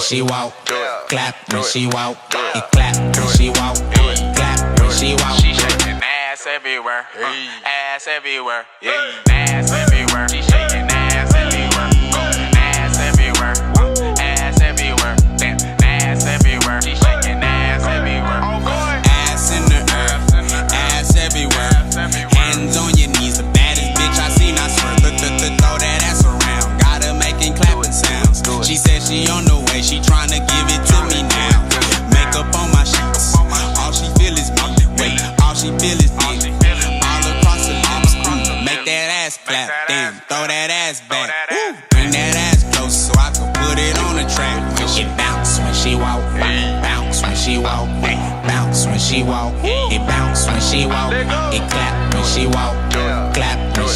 she walk, clap when she walk, it clap when she walk, clap when she walk. She shaking ass everywhere, ass everywhere, ass everywhere. She shaking ass everywhere, ass everywhere, ass everywhere, ass everywhere. She shaking ass everywhere. Ass in the earth, ass everywhere. Hands on your knees, the baddest bitch I seen. I swear, throw that ass around. Got her making clapping sounds. She said she on the way, she tryna give it to me now. Makeup on my sheets, all she feel is me. Wait, all she feel is me. All across the lips, make that ass clap. Damn, throw that ass back. Bring that ass close so I can put it on the track. When she bounce, when she walk, bounce when she walk, bounce when she walk, it bounce when she walk, it clap when she walk.